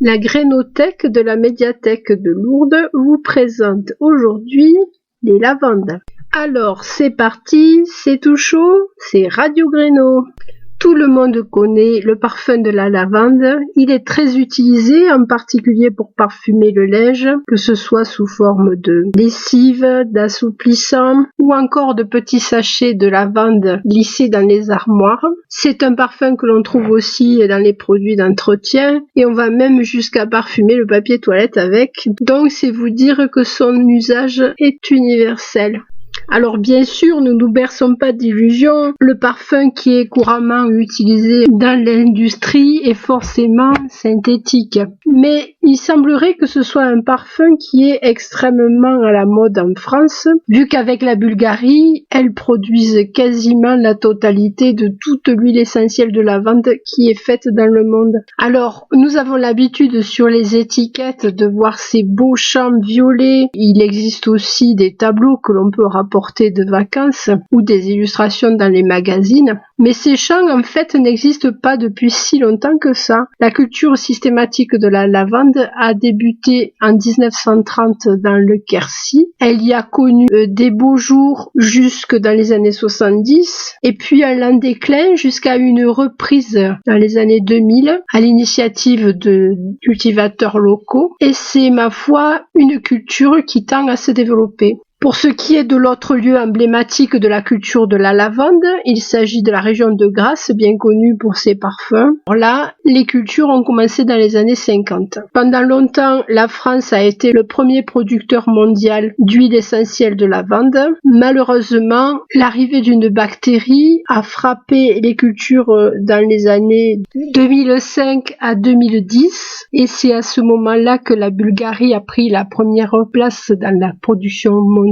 La Grainothèque de la médiathèque de Lourdes vous présente aujourd'hui les lavandes. Alors c'est parti, c'est tout chaud, c'est Radio Graino. Tout le monde connaît le parfum de la lavande. Il est très utilisé, en particulier pour parfumer le linge, que ce soit sous forme de lessive, d'assouplissant ou encore de petits sachets de lavande glissés dans les armoires. C'est un parfum que l'on trouve aussi dans les produits d'entretien et on va même jusqu'à parfumer le papier toilette avec. Donc c'est vous dire que son usage est universel. Alors bien sûr, ne nous berçons pas d'illusions, le parfum qui est couramment utilisé dans l'industrie est forcément synthétique. Mais il semblerait que ce soit un parfum qui est extrêmement à la mode en France, vu qu'avec la Bulgarie, elles produisent quasiment la totalité de toute l'huile essentielle de lavande qui est faite dans le monde. Alors, nous avons l'habitude sur les étiquettes de voir ces beaux champs violets. Il existe aussi des tableaux que l'on peut rapporter de vacances ou des illustrations dans les magazines. Mais ces champs, en fait, n'existent pas depuis si longtemps que ça. La culture systématique de la lavande a débuté en 1930 dans le Quercy. Elle y a connu des beaux jours jusque dans les années 70 et puis un lent déclin jusqu'à une reprise dans les années 2000 à l'initiative de cultivateurs locaux. Et c'est, ma foi, une culture qui tend à se développer. Pour ce qui est de l'autre lieu emblématique de la culture de la lavande, il s'agit de la région de Grasse, bien connue pour ses parfums. Alors là, les cultures ont commencé dans les années 50. Pendant longtemps, la France a été le premier producteur mondial d'huile essentielle de lavande. Malheureusement, l'arrivée d'une bactérie a frappé les cultures dans les années 2005 à 2010, et c'est à ce moment-là que la Bulgarie a pris la première place dans la production mondiale.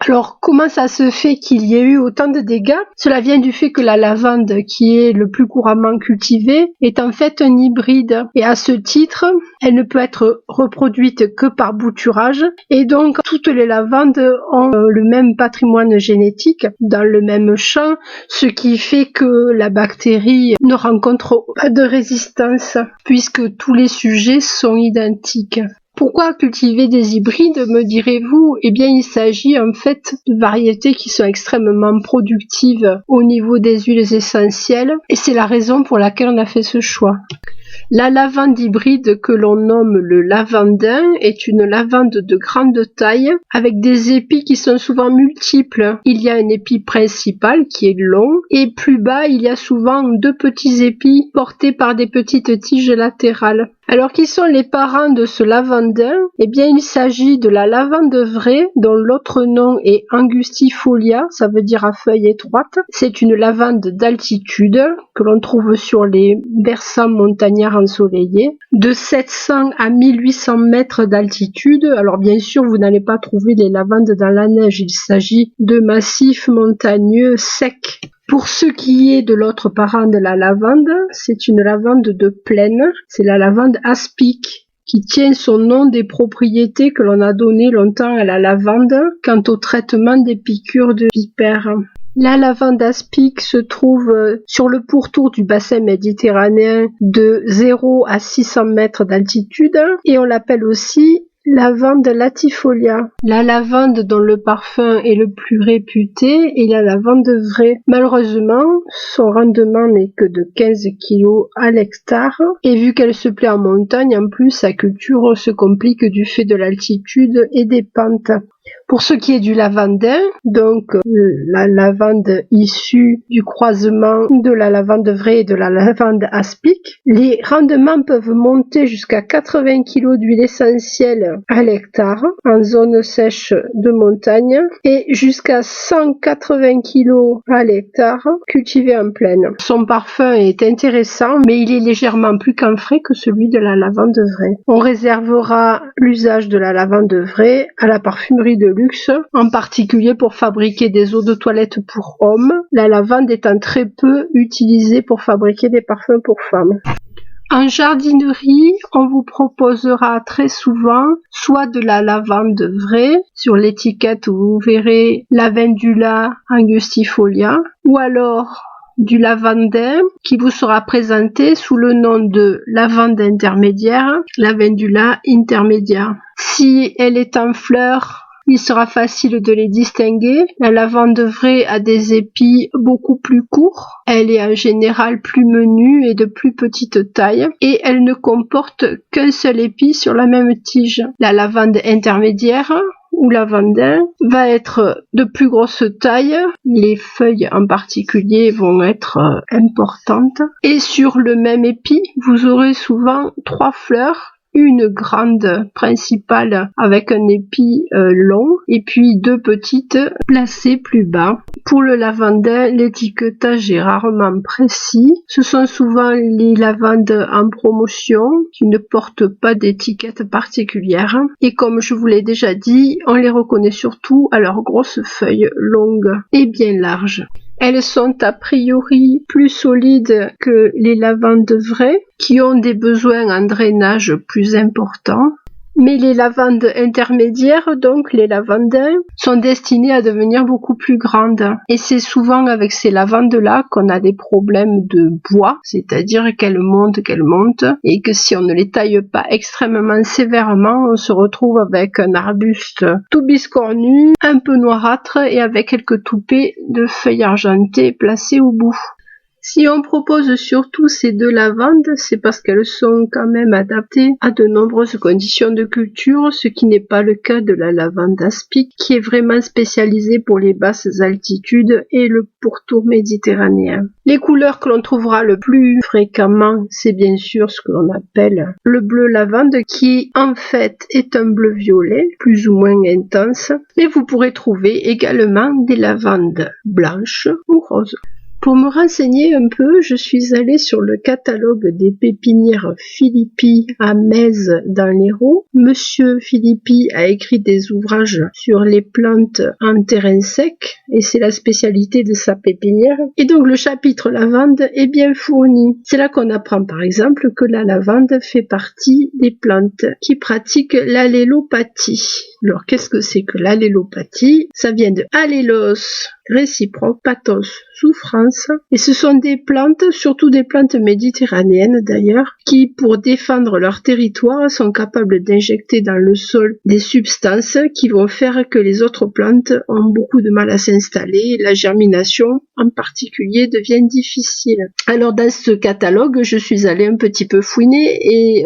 Alors, comment ça se fait qu'il y ait eu autant de dégâts? Cela vient du fait que la lavande, qui est le plus couramment cultivée, est en fait un hybride. Et à ce titre, elle ne peut être reproduite que par bouturage. Et donc, toutes les lavandes ont le même patrimoine génétique dans le même champ, ce qui fait que la bactérie ne rencontre pas de résistance, puisque tous les sujets sont identiques. Pourquoi cultiver des hybrides, me direz-vous? Eh bien, il s'agit en fait de variétés qui sont extrêmement productives au niveau des huiles essentielles et c'est la raison pour laquelle on a fait ce choix. La lavande hybride que l'on nomme le lavandin est une lavande de grande taille avec des épis qui sont souvent multiples. Il y a un épi principal qui est long et plus bas il y a souvent deux petits épis portés par des petites tiges latérales. Alors qui sont les parents de ce lavandin? Eh bien il s'agit de la lavande vraie dont l'autre nom est angustifolia, ça veut dire à feuilles étroites. C'est une lavande d'altitude que l'on trouve sur les versants montagnards ensoleillés, de 700 à 1800 mètres d'altitude. Alors bien sûr vous n'allez pas trouver les lavandes dans la neige, il s'agit de massifs montagneux secs. Pour ce qui est de l'autre parent de la lavande, c'est une lavande de plaine, c'est la lavande aspic, qui tient son nom des propriétés que l'on a données longtemps à la lavande quant au traitement des piqûres de vipères. La lavande aspic se trouve sur le pourtour du bassin méditerranéen de 0 à 600 mètres d'altitude et on l'appelle aussi lavande latifolia. La lavande dont le parfum est le plus réputé est la lavande vraie. Malheureusement, son rendement n'est que de 15 kg à l'hectare et vu qu'elle se plaît en montagne, en plus sa culture se complique du fait de l'altitude et des pentes. Pour ce qui est du lavandin, donc la lavande issue du croisement de la lavande vraie et de la lavande aspic, les rendements peuvent monter jusqu'à 80 kg d'huile essentielle à l'hectare en zone sèche de montagne et jusqu'à 180 kg à l'hectare cultivé en plaine. Son parfum est intéressant, mais il est légèrement plus camphré que celui de la lavande vraie. On réservera l'usage de la lavande vraie à la parfumerie de luxe, en particulier pour fabriquer des eaux de toilette pour hommes, la lavande étant très peu utilisée pour fabriquer des parfums pour femmes. En jardinerie, on vous proposera très souvent soit de la lavande vraie, sur l'étiquette vous verrez Lavandula angustifolia, ou alors du lavandin qui vous sera présenté sous le nom de lavande intermédiaire, Lavandula intermedia. Si elle est en fleurs, il sera facile de les distinguer. La lavande vraie a des épis beaucoup plus courts. Elle est en général plus menue et de plus petite taille. Et elle ne comporte qu'un seul épi sur la même tige. La lavande intermédiaire ou lavandin va être de plus grosse taille. Les feuilles en particulier vont être importantes. Et sur le même épi, vous aurez souvent 3 fleurs. Une grande principale avec un épi long et puis 2 petites placées plus bas. Pour le lavandin, l'étiquetage est rarement précis. Ce sont souvent les lavandes en promotion qui ne portent pas d'étiquette particulière. Et comme je vous l'ai déjà dit, on les reconnaît surtout à leurs grosses feuilles longues et bien larges. Elles sont a priori plus solides que les lavandes vraies, qui ont des besoins en drainage plus importants. Mais les lavandes intermédiaires, donc les lavandins, sont destinées à devenir beaucoup plus grandes. Et c'est souvent avec ces lavandes-là qu'on a des problèmes de bois, c'est-à-dire qu'elles montent, et que si on ne les taille pas extrêmement sévèrement, on se retrouve avec un arbuste tout biscornu, un peu noirâtre et avec quelques toupets de feuilles argentées placées au bout. Si on propose surtout ces 2 lavandes, c'est parce qu'elles sont quand même adaptées à de nombreuses conditions de culture, ce qui n'est pas le cas de la lavande aspic, qui est vraiment spécialisée pour les basses altitudes et le pourtour méditerranéen. Les couleurs que l'on trouvera le plus fréquemment, c'est bien sûr ce que l'on appelle le bleu lavande, qui en fait est un bleu violet, plus ou moins intense, mais vous pourrez trouver également des lavandes blanches ou roses. Pour me renseigner un peu, je suis allée sur le catalogue des pépinières Philippi à Metz dans l'Hérault. Monsieur Philippi a écrit des ouvrages sur les plantes en terrain sec et c'est la spécialité de sa pépinière. Et donc le chapitre lavande est bien fourni. C'est là qu'on apprend par exemple que la lavande fait partie des plantes qui pratiquent l'allélopathie. Alors qu'est-ce que c'est que l'allélopathie? Ça vient de allélos, réciproque, pathos, souffrance, et ce sont des plantes, surtout des plantes méditerranéennes d'ailleurs, qui pour défendre leur territoire sont capables d'injecter dans le sol des substances qui vont faire que les autres plantes ont beaucoup de mal à s'installer, la germination en particulier devient difficile. Alors dans ce catalogue, je suis allée un petit peu fouiner et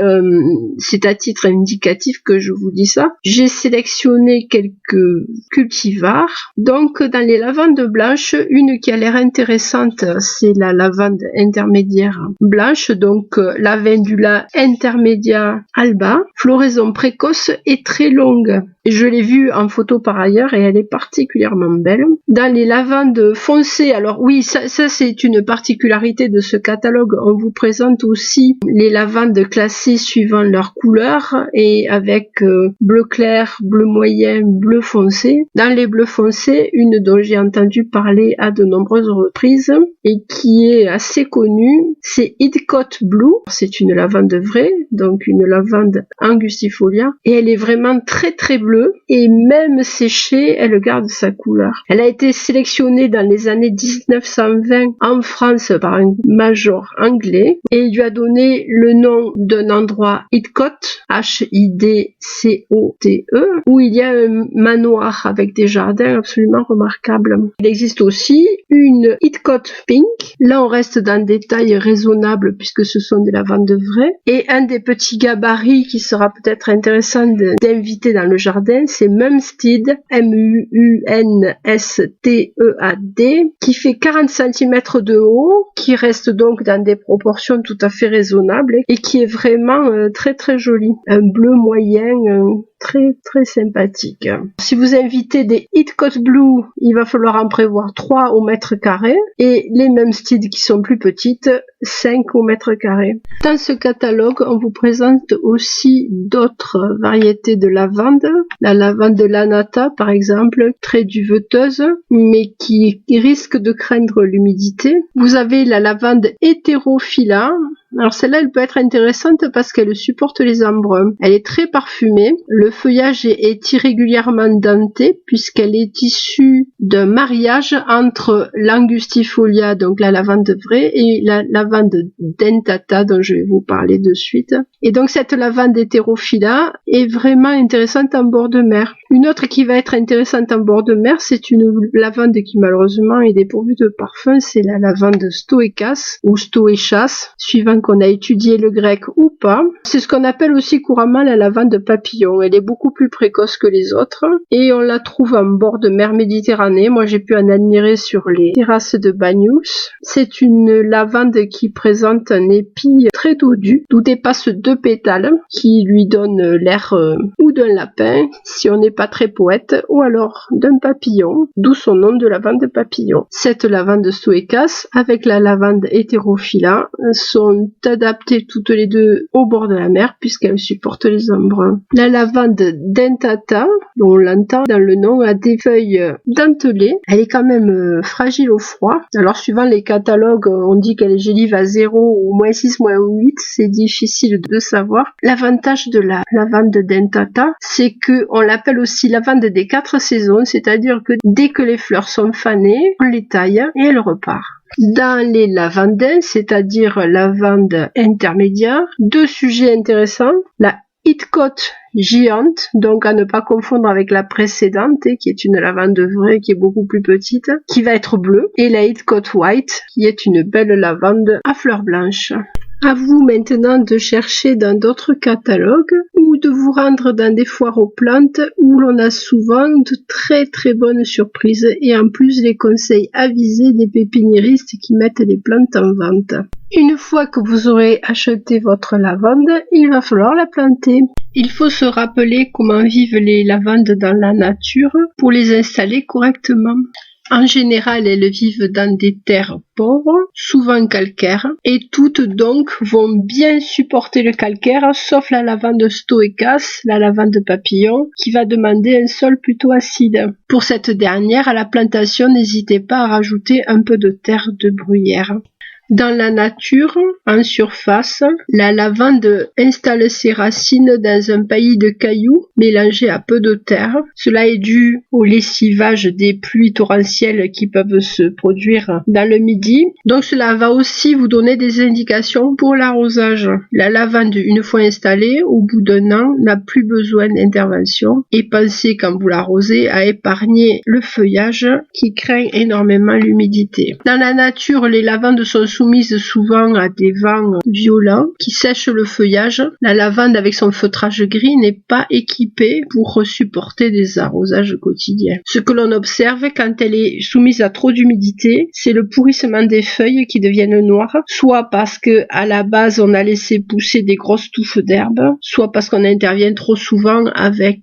c'est à titre indicatif que je vous dis ça. J'ai sélectionné quelques cultivars, donc dans les lavandes blanches, une qui a l'air intéressante, c'est la lavande intermédiaire blanche, donc Lavandula intermedia alba, floraison précoce et très longue. Je l'ai vue en photo par ailleurs et elle est particulièrement belle. Dans les lavandes foncées, alors oui, ça c'est une particularité de ce catalogue, on vous présente aussi les lavandes classées suivant leur couleur et avec bleu clair, bleu moyen, bleu foncé. Dans les bleus foncés, une dont j'ai entendu parler à de nombreuses reprises et qui est assez connue, c'est Idcott Blue. C'est une lavande vraie, donc une lavande angustifolia, et elle est vraiment très très bleue et même séchée, elle garde sa couleur. Elle a été sélectionnée dans les années 1920 en France par un major anglais et il lui a donné le nom d'un endroit Idcott, H-I-D-C-O-T-E, où il y a un manoir avec des jardins absolument remarquables. Il existe aussi une Idcott Pink. Là, on reste dans des tailles raisonnables puisque ce sont des lavandes vraies. Et un des petits gabarits qui sera peut-être intéressant d'inviter dans le jardin, c'est Mumstead, M-U-U-N-S-T-E-A-D, qui fait 40 cm de haut, qui reste donc dans des proportions tout à fait raisonnables et qui est vraiment très très joli. Un bleu moyen, très très sympathique. Si vous invitez des Idcott Blue, il va falloir en prévoir 3 au mètre carré et les Mumstead qui sont plus petites, 5 au mètre carré. Dans ce catalogue, on vous présente aussi d'autres variétés de lavande. La lavande de lanata, par exemple, très duveteuse, mais qui risque de craindre l'humidité. Vous avez la lavande hétérophylla, Alors celle-là, elle peut être intéressante parce qu'elle supporte les embruns. Elle est très parfumée. Le feuillage est irrégulièrement denté puisqu'elle est issue d'un mariage entre l'angustifolia, donc la lavande vraie, et la lavande dentata dont je vais vous parler de suite. Et donc cette lavande hétérophylla est vraiment intéressante en bord de mer. Une autre qui va être intéressante en bord de mer, c'est une lavande qui malheureusement est dépourvue de parfum, c'est la lavande stoécas ou stoéchas, suivant qu'on a étudié le grec ou pas. C'est ce qu'on appelle aussi couramment la lavande papillon. Elle est beaucoup plus précoce que les autres et on la trouve en bord de mer Méditerranée. Moi j'ai pu en admirer sur les terrasses de Banyuls. C'est une lavande qui présente un épi très dodu, d'où dépassent 2 pétales qui lui donnent l'air ou d'un lapin si on n'est pas très poète, ou alors d'un papillon, d'où son nom de lavande papillon. Cette lavande stoécas avec la lavande hétérophylla sont adaptées toutes les deux au bord de la mer puisqu'elles supportent les embruns. La lavande dentata, dont on l'entend dans le nom, a des feuilles dentelées. Elle est quand même fragile au froid. Alors suivant les catalogues, on dit qu'elle est gélive à 0 ou -6, -8, c'est difficile de savoir. L'avantage de la lavande dentata, c'est que on l'appelle aussi lavande des 4 saisons, c'est-à-dire que dès que les fleurs sont fanées, on les taille et elle repart. Dans les lavandins, c'est-à-dire lavande intermédiaire, 2 sujets intéressants. La Heathcote géante, donc à ne pas confondre avec la précédente, qui est une lavande vraie, qui est beaucoup plus petite, qui va être bleue, et la Heathcote white, qui est une belle lavande à fleurs blanches. À vous maintenant de chercher dans d'autres catalogues ou de vous rendre dans des foires aux plantes où l'on a souvent de très très bonnes surprises et en plus les conseils avisés des pépiniéristes qui mettent les plantes en vente. Une fois que vous aurez acheté votre lavande, il va falloir la planter. Il faut se rappeler comment vivent les lavandes dans la nature pour les installer correctement. En général, elles vivent dans des terres pauvres, souvent calcaires, et toutes donc vont bien supporter le calcaire, sauf la lavande stoécas, la lavande papillon, qui va demander un sol plutôt acide. Pour cette dernière, à la plantation, n'hésitez pas à rajouter un peu de terre de bruyère. Dans la nature, en surface, la lavande installe ses racines dans un paillis de cailloux mélangés à peu de terre. Cela est dû au lessivage des pluies torrentielles qui peuvent se produire dans le midi. Donc cela va aussi vous donner des indications pour l'arrosage. La lavande, une fois installée, au bout d'1 an, n'a plus besoin d'intervention. Et pensez quand vous l'arrosez à épargner le feuillage qui craint énormément l'humidité. Dans la nature, les lavandes sont soumises souvent à des vents violents qui sèchent le feuillage. La lavande avec son feutrage gris n'est pas équipée pour supporter des arrosages quotidiens. Ce que l'on observe quand elle est soumise à trop d'humidité, c'est le pourrissement des feuilles qui deviennent noires, soit parce que à la base on a laissé pousser des grosses touffes d'herbe, soit parce qu'on intervient trop souvent avec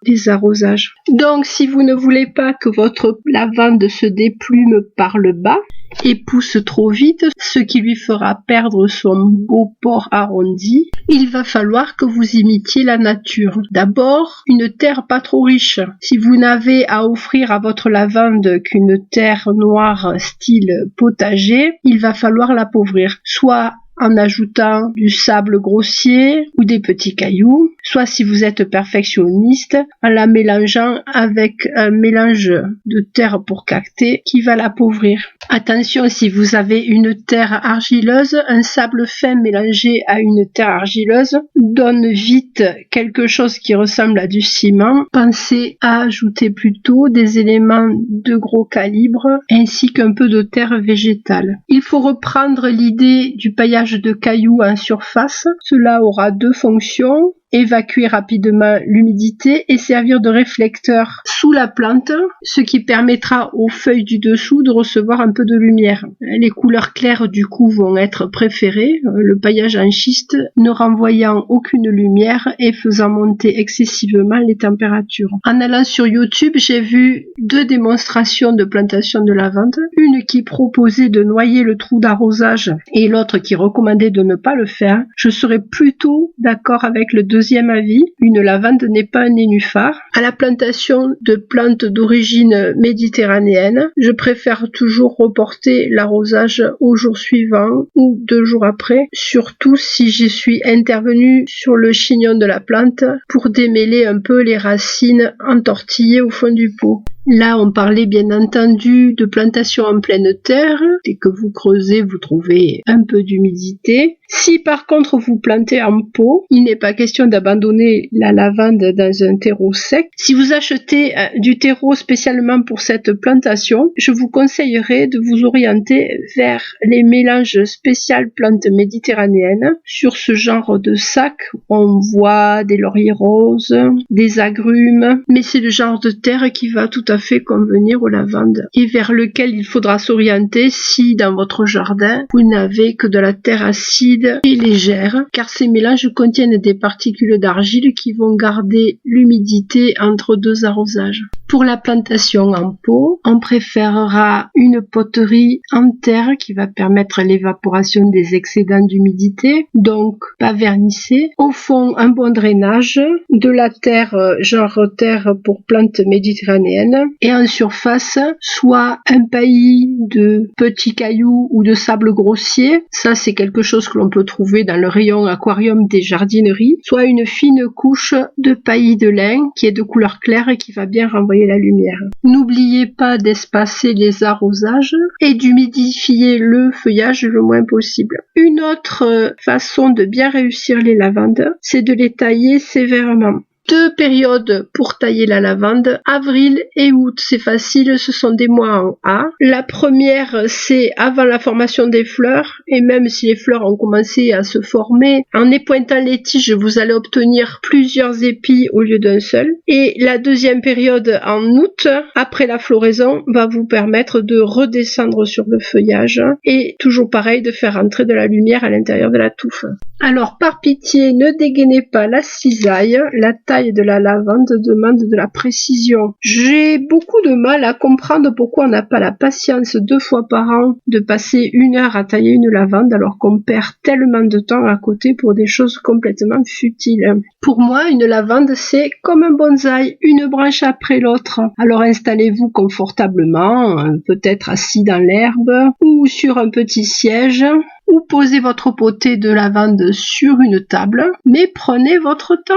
des arrosages. Donc si vous ne voulez pas que votre lavande se déplume par le bas et pousse trop vite, ce qui lui fera perdre son beau port arrondi, il va falloir que vous imitiez la nature. D'abord, une terre pas trop riche. Si vous n'avez à offrir à votre lavande qu'une terre noire style potager, il va falloir l'appauvrir. Soit en ajoutant du sable grossier ou des petits cailloux, soit si vous êtes perfectionniste, en la mélangeant avec un mélange de terre pour cacter qui va l'appauvrir. Attention, si vous avez une terre argileuse, un sable fin mélangé à une terre argileuse donne vite quelque chose qui ressemble à du ciment. Pensez à ajouter plutôt des éléments de gros calibre ainsi qu'un peu de terre végétale. Il faut reprendre l'idée du paillage de cailloux en surface. Cela aura 2 fonctions. Évacuer rapidement l'humidité et servir de réflecteur sous la plante, ce qui permettra aux feuilles du dessous de recevoir un peu de lumière. Les couleurs claires du coup vont être préférées, le paillage en schiste ne renvoyant aucune lumière et faisant monter excessivement les températures. En allant sur YouTube, j'ai vu 2 démonstrations de plantation de lavande, une qui proposait de noyer le trou d'arrosage et l'autre qui recommandait de ne pas le faire. Je serais plutôt d'accord avec le deuxième avis, une lavande n'est pas un nénuphar. À la plantation de plantes d'origine méditerranéenne, je préfère toujours reporter l'arrosage au jour suivant ou 2 jours après, surtout si j'y suis intervenue sur le chignon de la plante pour démêler un peu les racines entortillées au fond du pot. Là, on parlait bien entendu de plantation en pleine terre. Dès que vous creusez, vous trouvez un peu d'humidité. Si par contre vous plantez en pot, il n'est pas question d'abandonner la lavande dans un terreau sec. Si vous achetez du terreau spécialement pour cette plantation, je vous conseillerais de vous orienter vers les mélanges spéciales plantes méditerranéennes. Sur ce genre de sac, on voit des lauriers roses, des agrumes, mais c'est le genre de terre qui va tout à fait convenir aux lavandes et vers lequel il faudra s'orienter si dans votre jardin vous n'avez que de la terre acide et légère, car ces mélanges contiennent des particules d'argile qui vont garder l'humidité entre 2 arrosages. Pour la plantation en pot, on préférera une poterie en terre qui va permettre l'évaporation des excédents d'humidité, donc pas vernissée. Au fond, un bon drainage, de la terre, genre terre pour plantes méditerranéennes, et en surface, soit un paillis de petits cailloux ou de sable grossier, ça c'est quelque chose que l'on peut trouver dans le rayon aquarium des jardineries, soit une fine couche de paillis de lin qui est de couleur claire et qui va bien renvoyer la lumière. N'oubliez pas d'espacer les arrosages et d'humidifier le feuillage le moins possible. Une autre façon de bien réussir les lavandes, c'est de les tailler sévèrement. 2 périodes pour tailler la lavande, avril et août, c'est facile, ce sont des mois en A. La première, c'est avant la formation des fleurs, et même si les fleurs ont commencé à se former, en épointant les tiges, vous allez obtenir plusieurs épis au lieu d'un seul. Et la deuxième période en août, après la floraison, va vous permettre de redescendre sur le feuillage, et toujours pareil, de faire entrer de la lumière à l'intérieur de la touffe. Alors, par pitié, ne dégainez pas la cisaille, la taille de la lavande demande de la précision. J'ai beaucoup de mal à comprendre pourquoi on n'a pas la patience 2 fois par an de passer 1 heure à tailler une lavande alors qu'on perd tellement de temps à côté pour des choses complètement futiles. Pour moi, une lavande, c'est comme un bonsaï, une branche après l'autre. Alors installez-vous confortablement, peut-être assis dans l'herbe ou sur un petit siège, ou posez votre potée de lavande sur une table, mais prenez votre temps.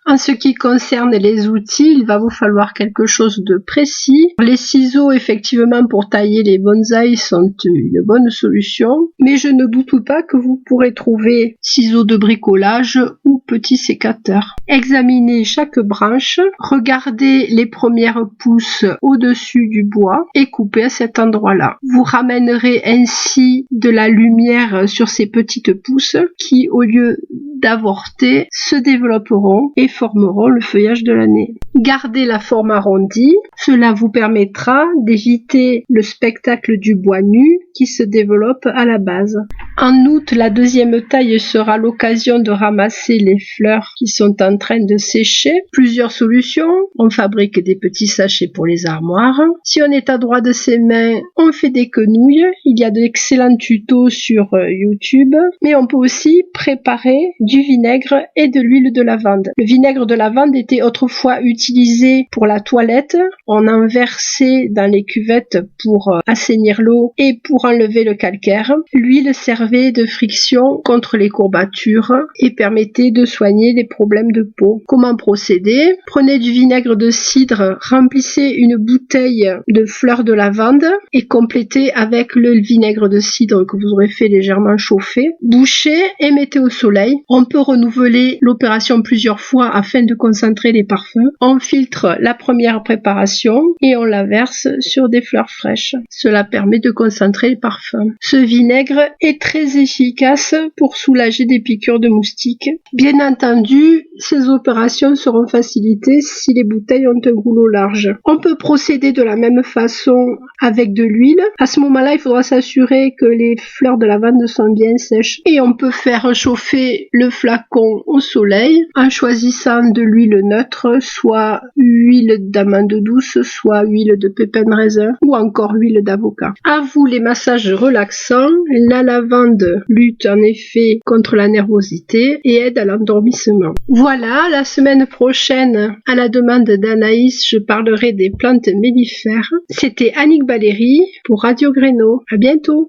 En ce qui concerne les outils, il va vous falloir quelque chose de précis. Les ciseaux, effectivement, pour tailler les bonsaïs sont une bonne solution, mais je ne doute pas que vous pourrez trouver ciseaux de bricolage ou petits sécateurs. Examinez chaque branche, regardez les premières pousses au-dessus du bois et coupez à cet endroit-là. Vous ramènerez ainsi de la lumière sur ces petites pousses qui, au lieu d'avorter, se développeront et formeront le feuillage de l'année. Gardez la forme arrondie, cela vous permettra d'éviter le spectacle du bois nu qui se développe à la base. En août, la deuxième taille sera l'occasion de ramasser les fleurs qui sont en train de sécher. Plusieurs solutions, on fabrique des petits sachets pour les armoires. Si on est adroit de ses mains, on fait des quenouilles. Il y a d'excellents tutos sur YouTube, mais on peut aussi préparer du vinaigre et de l'huile de lavande. Le vinaigre de lavande était autrefois utilisé pour la toilette. On en versait dans les cuvettes pour assainir l'eau et pour enlever le calcaire. L'huile servait de friction contre les courbatures et permettait de soigner les problèmes de peau. Comment procéder? Prenez du vinaigre de cidre, remplissez une bouteille de fleurs de lavande et complétez avec le vinaigre de cidre que vous aurez fait légèrement chauffer. Bouchez et mettez au soleil. On peut renouveler l'opération plusieurs fois afin de concentrer les parfums. On filtre la première préparation et on la verse sur des fleurs fraîches. Cela permet de concentrer les parfums. Ce vinaigre est très efficace pour soulager des piqûres de moustiques. Bien entendu, ces opérations seront facilitées si les bouteilles ont un goulot large. On peut procéder de la même façon avec de l'huile. À ce moment-là, il faudra s'assurer que les fleurs de lavande sont bien sèches. Et on peut faire chauffer le flacon au soleil en choisissant de l'huile neutre, soit huile d'amande douce, soit huile de pépins de raisin ou encore huile d'avocat. À vous les massages relaxants. La lavande lavande lutte en effet contre la nervosité et aide à l'endormissement. Voilà, la semaine prochaine, à la demande d'Anaïs, je parlerai des plantes mellifères. C'était Annick Valéry pour Radio Gréno. À bientôt.